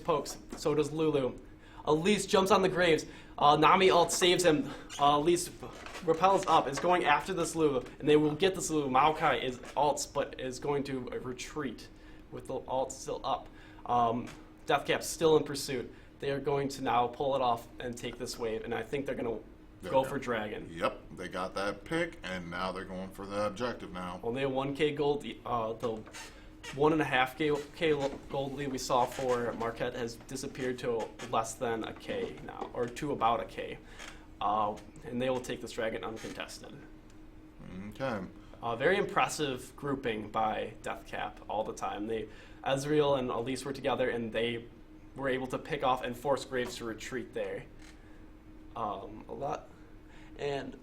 pokes. So does Lulu. Elise jumps on the Graves. Nami ult saves him. Elise repels up, is going after this Lulu, and they will get this Lulu. Maokai is ults, but is going to retreat with the ult still up. Deathcap's still in pursuit. They are going to now pull it off and take this wave, and I think they're going to go for Dragon. Yep, they got that pick, and now they're going for the objective now. Only a 1k gold. The 1.5k gold lead we saw for Marquette has disappeared to less than a k now, or to about a k. And they will take this Dragon uncontested. Okay. Very impressive grouping by Deathcap all the time. Ezreal and Elise were together, and they were able to pick off and force Graves to retreat there. A lot. And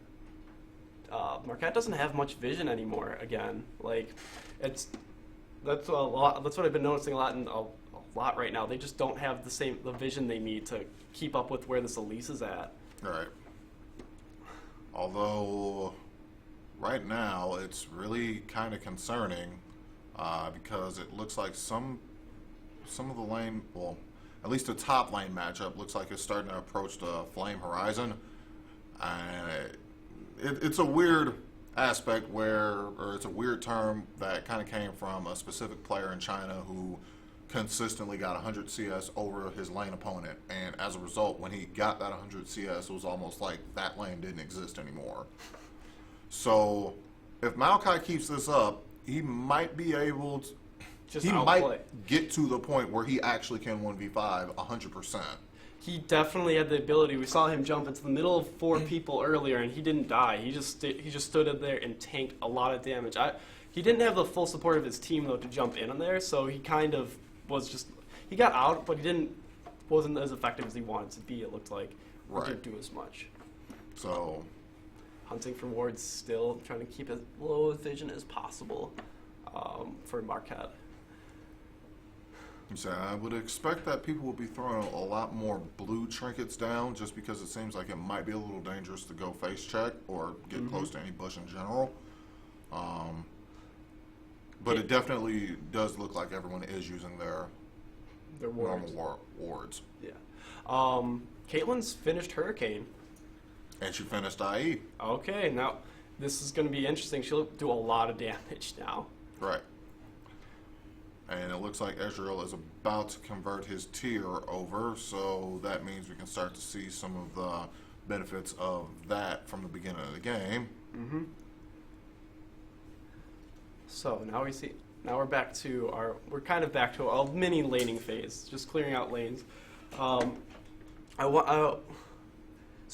Marquette doesn't have much vision anymore. Again, like that's a lot. That's what I've been noticing a lot right now. They just don't have the vision they need to keep up with where this Elise is at. Right. Although right now it's really kind of concerning because it looks like some of the lane, well, at least the top lane matchup looks like it's starting to approach the Flame Horizon. And it's a weird aspect or it's a weird term that kind of came from a specific player in China who consistently got 100 CS over his lane opponent. And as a result, when he got that 100 CS, it was almost like that lane didn't exist anymore. So if Maokai keeps this up, he might be able to might get to the point where he actually can 1v5 100%. He definitely had the ability. We saw him jump into the middle of 4 people earlier, and he didn't die. He just stood in there and tanked a lot of damage. He didn't have the full support of his team though to jump in there, so he kind of he got out, but he wasn't as effective as he wanted to be. It looked like he didn't do as much. So hunting for wards, still trying to keep as low vision as possible for Marquette. So I would expect that people will be throwing a lot more blue trinkets down just because it seems like it might be a little dangerous to go face check or get close to any bush in general. But it definitely does look like everyone is using their wards. Normal wards. Yeah. Caitlyn's finished Hurricane. And she finished IE. Okay, now this is going to be interesting. She'll do a lot of damage now. Right. And it looks like Ezreal is about to convert his tier over, so that means we can start to see some of the benefits of that from the beginning of the game. Mm-hmm. So now we're back to we're kind of back to a mini laning phase, just clearing out lanes. So it's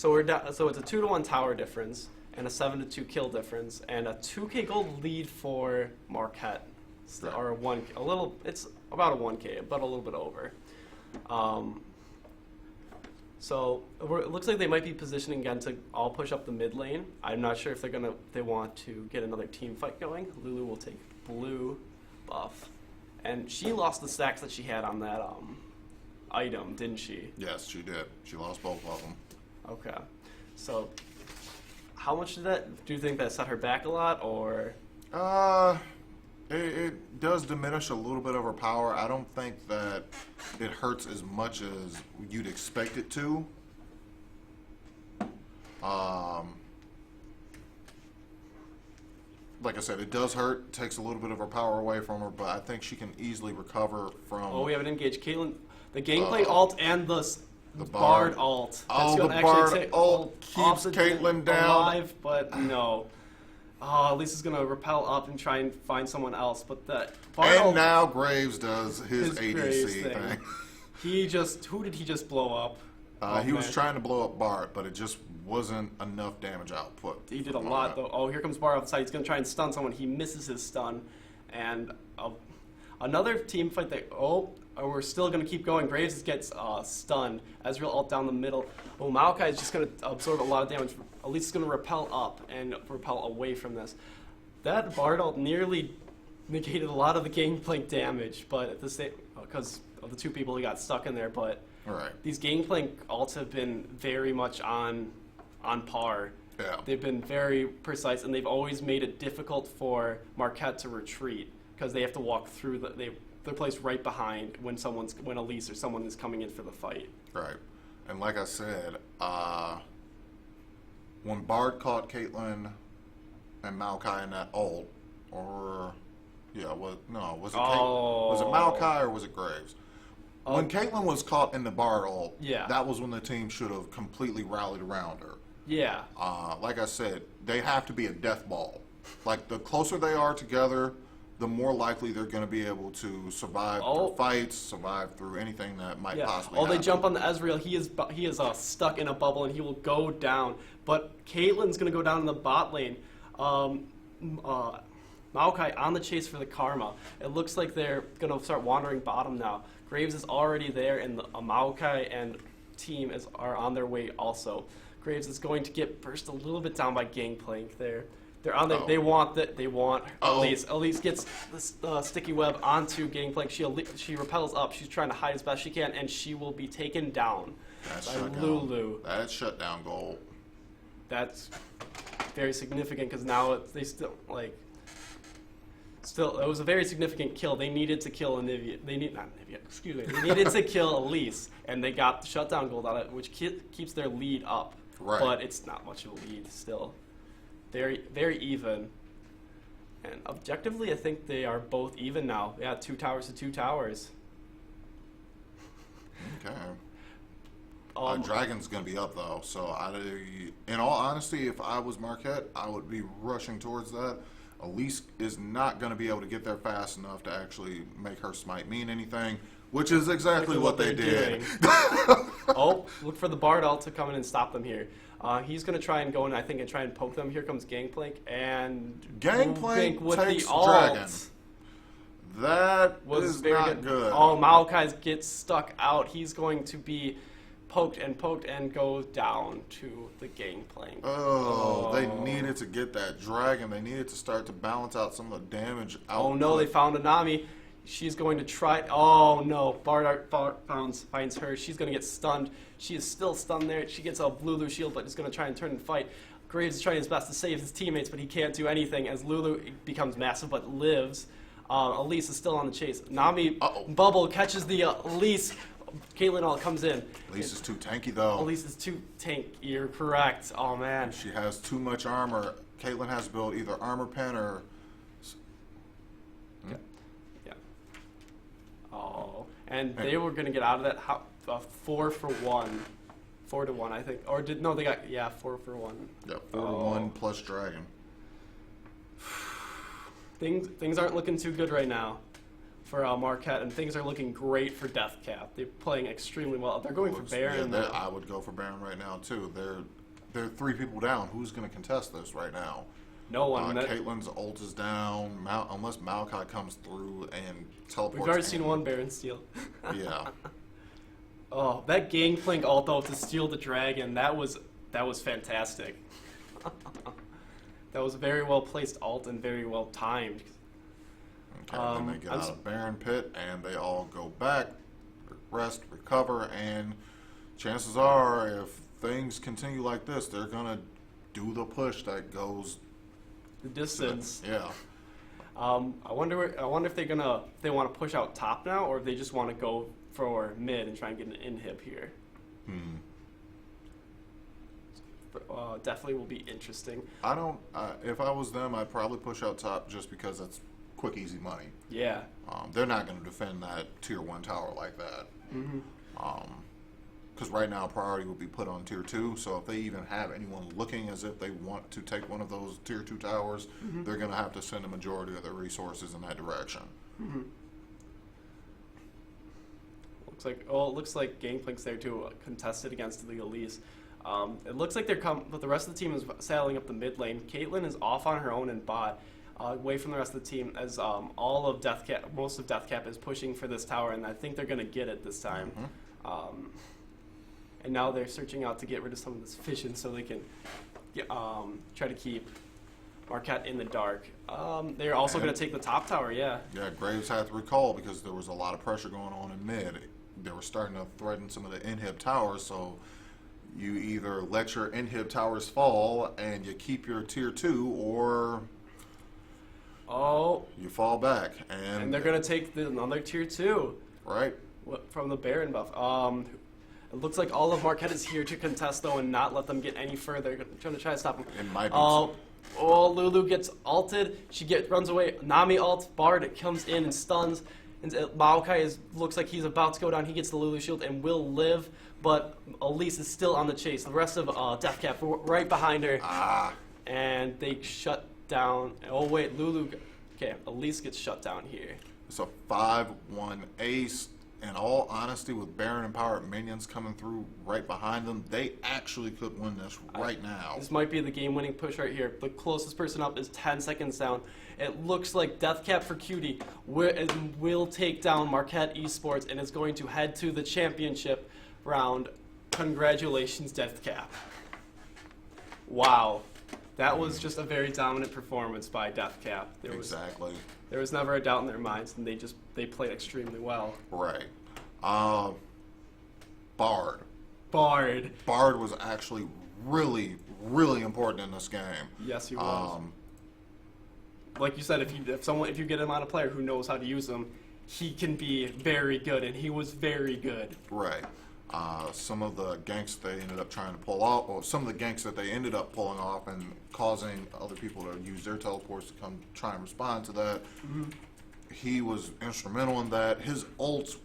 a 2-to-1 tower difference and a 7-to-2 kill difference and a 2k gold lead for Marquette. Or it's about a 1k, but a little bit over. So it looks like they might be positioning again to all push up the mid lane. I'm not sure if they want to get another team fight going. Lulu will take blue buff, and she lost the stacks that she had on that item, didn't she? Yes, she did. She lost both of them. Okay, so how much do you think that set her back a lot, or? It does diminish a little bit of her power. I don't think that it hurts as much as you'd expect it to. Like I said, it does hurt. Takes a little bit of her power away from her, but I think she can easily recover from... Oh, we haven't engaged Caitlyn. The Gangplank ult and the Bard ult. That's the Bard ult keeps Caitlyn down. Alive, but no. Oh, Lisa's going to repel up and try and find someone else, but that Bard ult, now Graves does his ADC thing. Who did he just blow up? He was trying to blow up Bard, but it just wasn't enough damage output. He did a lot, though. Oh, here comes Bard off the side. He's going to try and stun someone. He misses his stun. And another team fight that... we're still going to keep going. Graves gets stunned. Ezreal ult down the middle. Oh, Maokai is just going to absorb a lot of damage. At least it's going to repel up and repel away from this. That Bard ult nearly negated a lot of the Gangplank damage, but at the same... because of the 2 people who got stuck in there, but... These Gangplank ults have been very much on par. Yeah. They've been very precise, and they've always made it difficult for Marquette to retreat because they have to walk through they're placed right behind when Elise or someone is coming in for the fight. Right. And like I said, when Bard caught Caitlyn and Maokai in that ult, was it Maokai or was it Graves? When Caitlyn was caught in the Bard ult, that was when the team should have completely rallied around her. Yeah. Like I said, they have to be a death ball. Like, the closer they are together, the more likely they're going to be able to survive through fights, survive through anything that might possibly happen. They jump on the Ezreal. He is stuck in a bubble, and he will go down. But Caitlyn's going to go down in the bot lane. Maokai on the chase for the Karma. It looks like they're going to start wandering bottom now. Graves is already there, and Maokai and team are on their way also. Graves is going to get burst a little bit down by Gangplank there. They're on there. They want Elise. Elise gets the sticky web onto Gangplank. She repels up. She's trying to hide as best she can, and she will be taken down by Lulu. That's shutdown goal. That's very significant because now it was a very significant kill. They needed to kill Anivia. They needed to kill Elise, and they got the shutdown goal on it, which keeps their lead up. Right. But it's not much of a lead still. Very, very even. And objectively, I think they are both even now. Yeah, 2 towers to 2 towers. Okay. Dragon's going to be up, though. So, in all honesty, if I was Marquette, I would be rushing towards that. Elise is not going to be able to get there fast enough to actually make her smite mean anything, which is exactly what they did. Look for the Bard ult to come in and stop them here. He's going to try and go in, I think, and try and poke them. Here comes Gangplank, and Gangplank with takes the ult. Dragon. That was not good. Oh, Maokai gets stuck out. He's going to be poked and go down to the Gangplank. They needed to get that Dragon. They needed to start to balance out some of the damage output. Oh no, they found Anami. She's going to try. Oh no, Bard finds her. She's going to get stunned. She is still stunned there. She gets a Lulu shield, but is going to try and turn and fight. Graves is trying his best to save his teammates, but he can't do anything as Lulu becomes massive but lives. Elise is still on the chase. Nami bubble catches the Elise. Caitlyn all comes in. Elise is too tanky, though. Elise is too tanky. You're correct. Oh, man. She has too much armor. Caitlyn has to build either armor pen or... Yeah. Oh. And they were going to get out of that 4-for-1. 4-to-1, I think. Or they got, 4-for-1. Yep, 4-to-1 plus Dragon. Things aren't looking too good right now for Marquette, and things are looking great for Deathcap. They're playing extremely well. They're going for Baron. Yeah, I would go for Baron right now too. They're 3 people down. Who's going to contest this right now? No one. Caitlyn's ult is down. Unless Maokai comes through and teleports. We've already seen one Baron steal. Yeah. Oh, that Gangplank ult though to steal the dragon. That was fantastic. That was a very well placed ult and very well timed. Okay, then they get out of Baron Pit, and they all go back, rest, recover, and chances are, if things continue like this, they're going to do the push that goes the distance. Yeah. I wonder if they want to push out top now, or if they just want to go for mid and try and get an inhib here. Definitely will be interesting. If I was them, I'd probably push out top just because it's quick, easy money. Yeah. They're not going to defend that tier 1 tower like that. Because right now priority will be put on tier 2, so if they even have anyone looking as if they want to take one of those tier 2 towers, they're going to have to send a majority of their resources in that direction. It looks like Gangplank's there too, contested against the Elise. It looks like but the rest of the team is saddling up the mid lane. Caitlyn is off on her own in bot, away from the rest of the team, as most of Deathcap is pushing for this tower, and I think they're going to get it this time. And now they're searching out to get rid of some of this vision so they can try to keep Marquette in the dark. They're also going to take the top tower, yeah. Yeah, Graves had to recall because there was a lot of pressure going on in mid. They were starting to threaten some of the inhib towers, so you either let your inhib towers fall and you keep your tier 2, or Oh, You fall back, and they're going to take another tier 2 right. from the Baron buff. It looks like all of Marquette is here to contest, though, and not let them get any further. Trying to try to stop them. It might be. Oh, Lulu gets ulted. She runs away. Nami ults. Bard comes in and stuns. And Maokai looks like he's about to go down. He gets the Lulu shield and will live, but Elise is still on the chase. The rest of Deathcap right behind her. And they shut down. Oh, wait, Lulu. Okay, Elise gets shut down here. It's a 5-1 ace. In all honesty, with Baron empowered minions coming through right behind them, they actually could win this right now. This might be the game-winning push right here. The closest person up is 10 seconds down. It looks like Deathcap for Cutie will take down Marquette Esports and is going to head to the championship round. Congratulations, Deathcap. Wow. That was just a very dominant performance by Deathcap. Exactly. There was never a doubt in their minds, and they played extremely well. Right. Bard. Bard was actually really, really important in this game. Yes, he was. Like you said, if you get him on a player who knows how to use him, he can be very good, and he was very good. Right. Some of the ganks they ended up trying to pull off, or some of the ganks that they ended up pulling off and causing other people to use their teleports to come try and respond to that. He was instrumental in that. His ults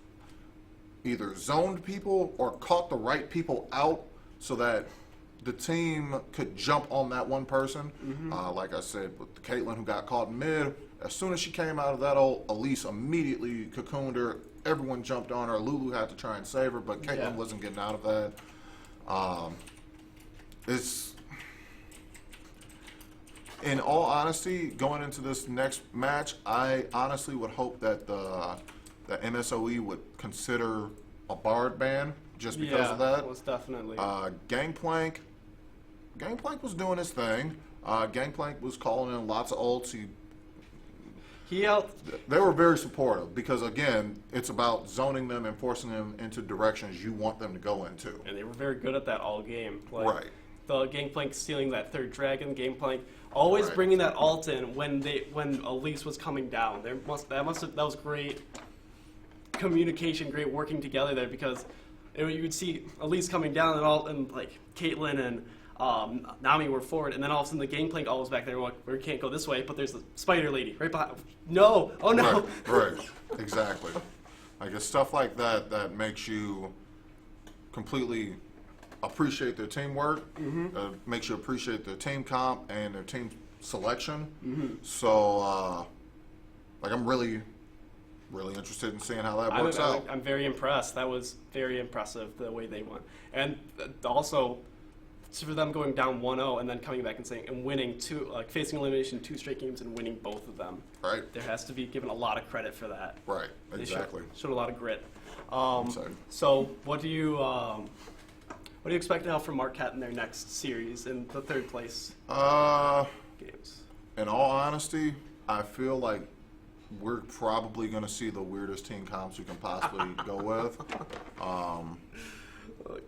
either zoned people or caught the right people out so that the team could jump on that one person. Like I said, with Caitlyn, who got caught in mid, as soon as she came out of that ult, Elise immediately cocooned her. Everyone jumped on her. Lulu had to try and save her, but Caitlyn wasn't getting out of that. It's, in all honesty, going into this next match, I honestly would hope that the MSOE would consider a Bard ban just because of that. Most definitely. Gangplank was doing his thing. Gangplank was calling in lots of ults. They were very supportive because, again, it's about zoning them and forcing them into directions you want them to go into. And they were very good at that all game. Right. The Gangplank stealing that third dragon, Gangplank always bringing that ult in when Elise was coming down. That was great communication, great working together there, because you would see Elise coming down and like Caitlyn and Nami were forward, and then all of a sudden the Gangplank all was back there. Like, we can't go this way, but there's the spider lady right behind. No, oh no. Right. Exactly. Like, it's stuff like that that makes you completely appreciate their teamwork. Makes you appreciate their team comp and their team selection. So, like, I'm really interested in seeing how that works out. I'm very impressed. That was very impressive the way they won, and also, for them going down 1-0 and then coming back and winning facing elimination 2 straight games and winning both of them. Right. There has to be given a lot of credit for that. Right. Exactly. They showed a lot of grit. So what do you expect now from Marquette in their next series in the third place games? In all honesty, I feel like we're probably going to see the weirdest team comps you can possibly go with.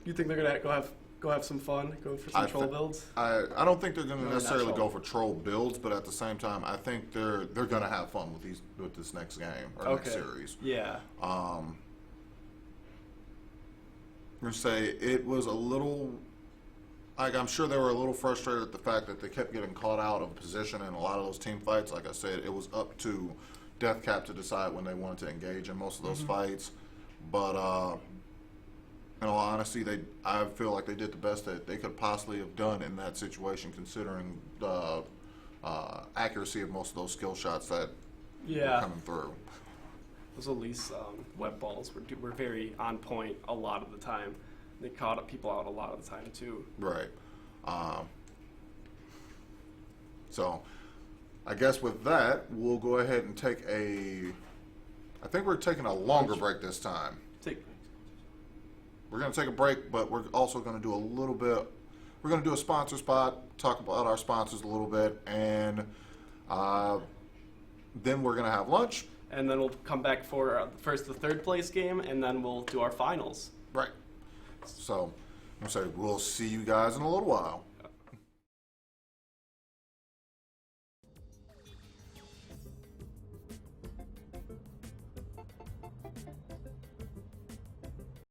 You think they're going to go have some fun, go for some troll builds? I don't think they're going to necessarily go for troll builds, but at the same time, I think they're going to have fun with this next game or next series. Yeah. I'm going to say it was a little. I'm sure they were a little frustrated at the fact that they kept getting caught out of position in a lot of those team fights. Like I said, it was up to Deathcap to decide when they wanted to engage in most of those fights. But in all honesty, I feel like they did the best that they could possibly have done in that situation, considering the accuracy of most of those skill shots that were coming through. Those Elise web balls were very on point a lot of the time. They caught people out a lot of the time too. Right. So, I guess with that, we'll go ahead and take I think we're taking a longer break this time. We're going to take a break, but we're also going to do we're going to do a sponsor spot, talk about our sponsors a little bit, and then we're going to have lunch. And then we'll come back for the third place game, and then we'll do our finals. Right. So, I'm going to say we'll see you guys in a little while.